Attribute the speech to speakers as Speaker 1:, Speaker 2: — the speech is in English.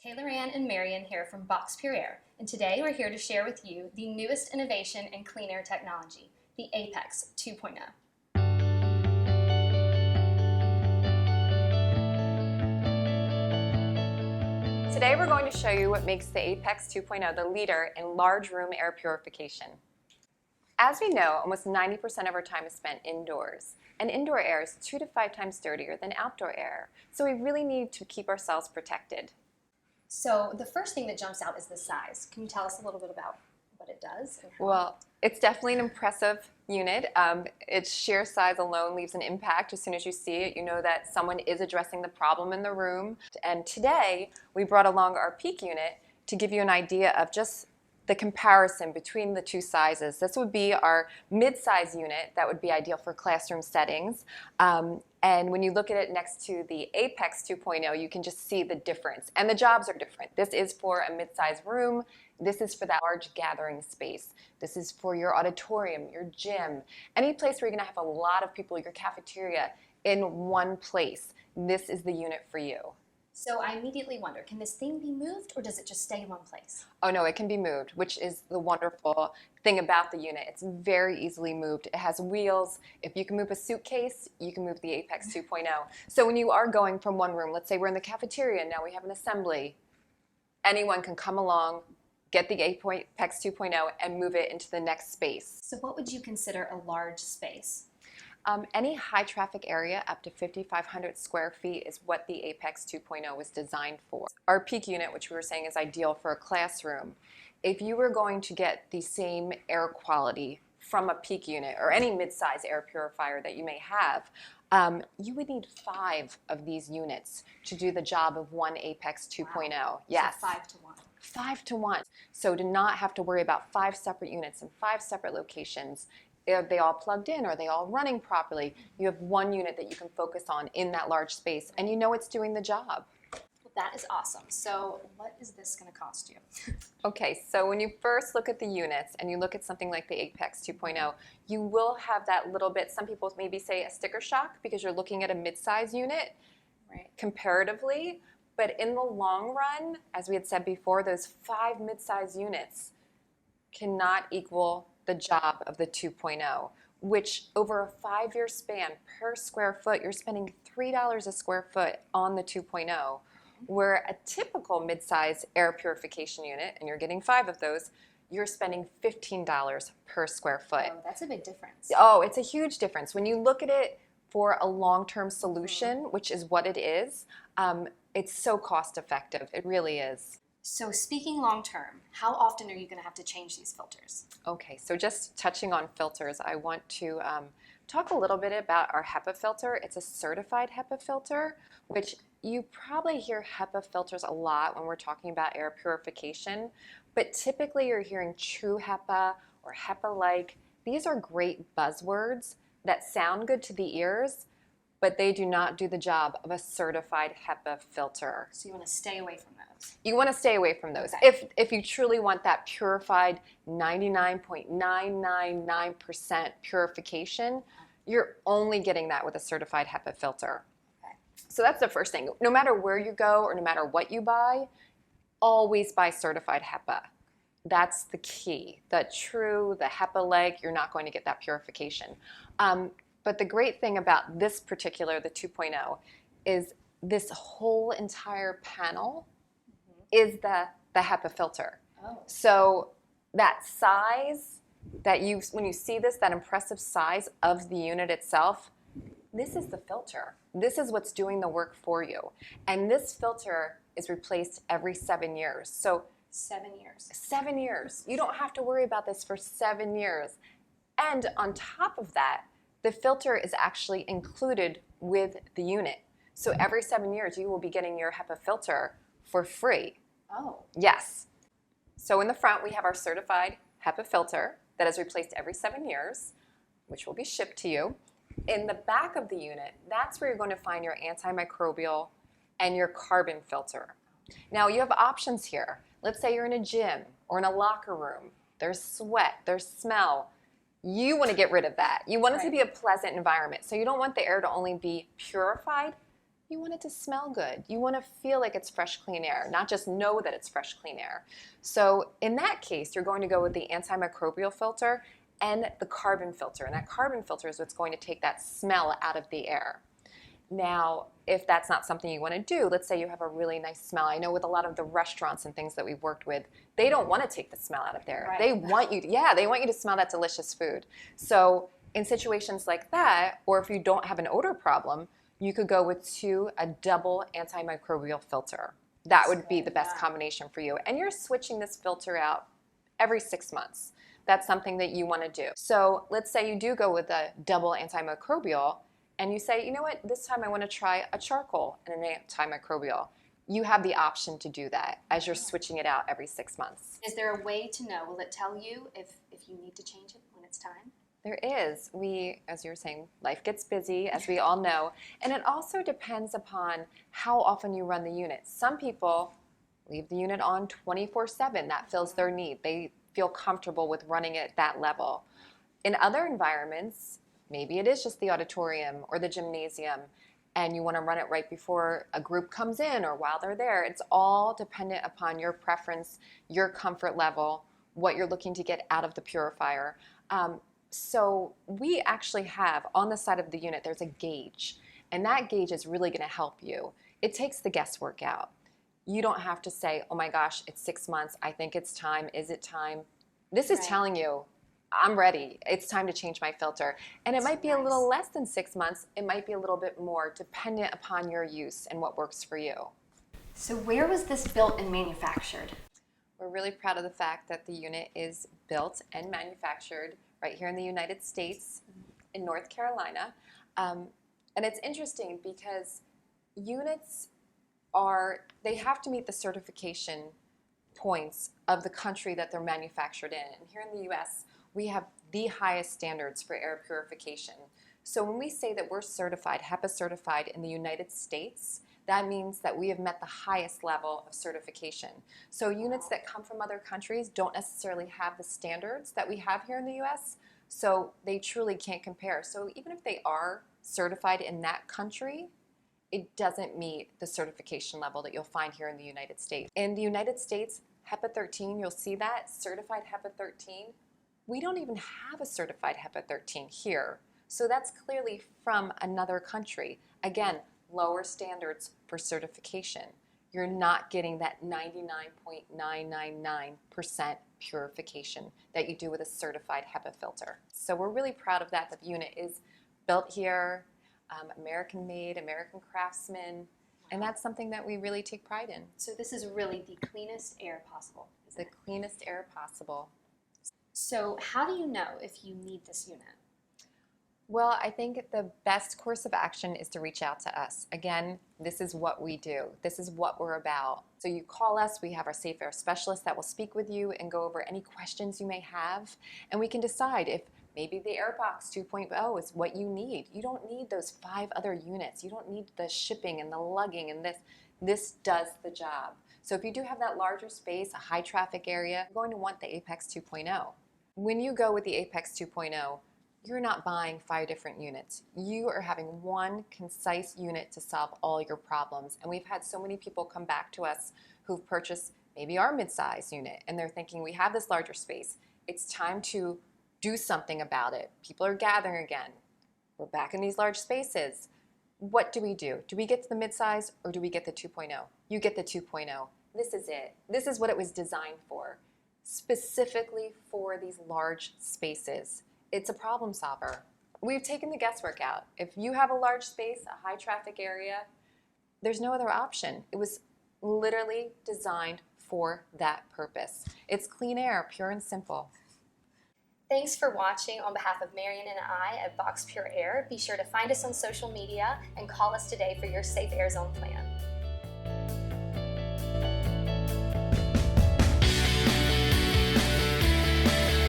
Speaker 1: Taylor Ann and Marion here from Box Pure Air, and today we're here to share with you the newest innovation in clean air technology, the Apex 2.0.
Speaker 2: Today we're going to show you what makes the Apex 2.0 the leader in large room air purification. As we know, almost 90% of our time is spent indoors, and indoor air is 2 to 5 times dirtier than outdoor air, so we really need to keep ourselves protected.
Speaker 1: So the first thing that jumps out is the size. Can you tell us a little bit about what it does?
Speaker 2: Well, it's definitely an impressive unit. Its sheer size alone leaves an impact. As soon as you see it, you know that someone is addressing the problem in the room. And today, we brought along our peak unit to give you an idea of just the comparison between the two sizes. This would be our mid-size unit that would be ideal for classroom settings. And when you look at it next to the Apex 2.0, you can just see the difference. And the jobs are different. This is for a mid-size room. This is for that large gathering space. This is for your auditorium, your gym, any place where you're gonna have a lot of people, your cafeteria, in one place. This is the unit for you.
Speaker 1: So I immediately wonder, can this thing be moved or does it just stay in one place?
Speaker 2: Oh no, it can be moved, which is the wonderful thing about the unit. It's very easily moved. It has wheels. If you can move a suitcase, you can move the Apex 2.0. So when you are going from one room, let's say we're in the cafeteria, now we have an assembly, anyone can come along, get the Apex 2.0 and move it into the next space.
Speaker 1: So what would you consider a large space?
Speaker 2: Any high traffic area up to 5,500 square feet is what the Apex 2.0 was designed for. Our peak unit, which we were saying is ideal for a classroom, if you were going to get the same air quality from a peak unit or any mid-size air purifier that you may have, you would need 5 of these units to do the job of one Apex 2.0.
Speaker 1: Wow.
Speaker 2: Yes.
Speaker 1: So 5 to 1.
Speaker 2: 5 to 1. So to not have to worry about 5 separate units in 5 separate locations, are they all plugged in? Are they all running properly? You have one unit that you can focus on in that large space, and you know it's doing the job.
Speaker 1: Well, that is awesome. So what is this going to cost you?
Speaker 2: Okay, so when you first look at the units and you look at something like the Apex 2.0, you will have that little bit, some people maybe say a sticker shock because you're looking at a mid-size unit,
Speaker 1: right,
Speaker 2: comparatively. But in the long run, as we had said before, those 5 mid-size units cannot equal the job of the 2.0, which over a 5-year span per square foot, you're spending $3 a square foot on the 2.0, where a typical mid-size air purification unit, and you're getting 5 of those, you're spending $15 per square foot.
Speaker 1: Oh, that's a big difference.
Speaker 2: Oh, it's a huge difference. When you look at it for a long-term solution, which is what it is, it's so cost effective. It really is.
Speaker 1: So speaking long term, how often are you going to have to change these filters?
Speaker 2: Okay, so just touching on filters, I want to talk a little bit about our HEPA filter. It's a certified HEPA filter, which you probably hear HEPA filters a lot when we're talking about air purification, but typically you're hearing true HEPA or HEPA-like. These are great buzzwords that sound good to the ears, but they do not do the job of a certified HEPA filter.
Speaker 1: So you want to stay away from those?
Speaker 2: You want to stay away from those.
Speaker 1: Okay.
Speaker 2: If you truly want that purified 99.999% purification, you're only getting that with a certified HEPA filter.
Speaker 1: Okay.
Speaker 2: So that's the first thing. No matter where you go or no matter what you buy, always buy certified HEPA. That's the key. The HEPA-like, you're not going to get that purification. But the great thing about this particular, the 2.0, is this whole entire panel is the HEPA filter.
Speaker 1: Oh.
Speaker 2: So that size, when you see this, that impressive size of the unit itself, this is the filter. This is what's doing the work for you. And this filter is replaced every 7 years. So
Speaker 1: 7 years.
Speaker 2: 7 years. You don't have to worry about this for 7 years. And on top of that, the filter is actually included with the unit. So every 7 years, you will be getting your HEPA filter for free.
Speaker 1: Oh.
Speaker 2: Yes. So in the front, we have our certified HEPA filter that is replaced every 7 years, which will be shipped to you. In the back of the unit, that's where you're going to find your antimicrobial and your carbon filter. Now, you have options here. Let's say you're in a gym or in a locker room. There's sweat, there's smell. You want to get rid of that. You want it to be a pleasant environment. So you don't want the air to only be purified, You want it to smell good. You want to feel like it's fresh, clean air, not just know that it's fresh, clean air. So in that case, you're going to go with the antimicrobial filter and the carbon filter. And that carbon filter is what's going to take that smell out of the air. Now, if that's not something you want to do, let's say you have a really nice smell. I know with a lot of the restaurants and things that we've worked with, they don't want to take the smell out of there.
Speaker 1: Right.
Speaker 2: They want you to, they want you to smell that delicious food. So in situations like that, or if you don't have an odor problem, you could go with a double antimicrobial filter. That would be the best combination for you. And you're switching this filter out every 6 months. That's something that you want to do. So let's say you do go with a double antimicrobial and you say, you know what, this time I want to try a charcoal and an antimicrobial. You have the option to do that as you're switching it out every 6 months.
Speaker 1: Is there a way to know? Will it tell you if you need to change it when it's time?
Speaker 2: There is. As you were saying, life gets busy, as we all know, and it also depends upon how often you run the unit. Some people leave the unit on 24/7. That fills their need. They feel comfortable with running it at that level. In other environments, maybe it is just the auditorium or the gymnasium, and you want to run it right before a group comes in or while they're there. It's all dependent upon your preference, your comfort level, what you're looking to get out of the purifier. So we actually have on the side of the unit, there's a gauge, and that gauge is really going to help you. It takes the guesswork out. You don't have to say, oh my gosh, it's 6 months. I think it's time. Is it time? This is telling you, I'm ready. It's time to change my filter. And it might be a little less than 6 months. It might be a little bit more dependent upon your use and what works for you.
Speaker 1: So where was this built and manufactured?
Speaker 2: We're really proud of the fact that the unit is built and manufactured right here in the United States, in North Carolina. And it's interesting because units they have to meet the certification points of the country that they're manufactured in. And here in the US, we have the highest standards for air purification. So when we say that we're certified, HEPA certified in the United States, that means that we have met the highest level of certification. So units that come from other countries don't necessarily have the standards that we have here in the US, so they truly can't compare. So even if they are certified in that country, it doesn't meet the certification level that you'll find here in the United States. In the United States, HEPA 13, you'll see that, certified HEPA 13. We don't even have a certified HEPA 13 here. So that's clearly from another country. Again, lower standards for certification. You're not getting that 99.999% purification that you do with a certified HEPA filter. So we're really proud of that the unit is built here, American made, American craftsman, and that's something that we really take pride in.
Speaker 1: So this is really the cleanest air possible.
Speaker 2: The cleanest air possible.
Speaker 1: So how do you know if you need this unit?
Speaker 2: Well, I think the best course of action is to reach out to us. Again, this is what we do. This is what we're about. So you call us, we have our Safe Air specialist that will speak with you and go over any questions you may have, and we can decide if maybe the Airbox 2.0 is what you need. You don't need those 5 other units. You don't need the shipping and the lugging and this. This does the job. So if you do have that larger space, a high traffic area, you're going to want the Apex 2.0. When you go with the Apex 2.0, you're not buying 5 different units. You are having one concise unit to solve all your problems. And we've had so many people come back to us who've purchased maybe our mid-size unit, and they're thinking, we have this larger space. It's time to do something about it. People are gathering again. We're back in these large spaces. What do? Do we get to the mid-size or do we get the 2.0? You get the 2.0. This is it. This is what it was designed for, specifically for these large spaces. It's a problem solver. We've taken the guesswork out. If you have a large space, a high traffic area, there's no other option. It was literally designed for that purpose. It's clean air, pure and simple.
Speaker 1: Thanks for watching. On behalf of Marion and I at Box Pure Air, be sure to find us on social media and call us today for your Safe Air Zone plan.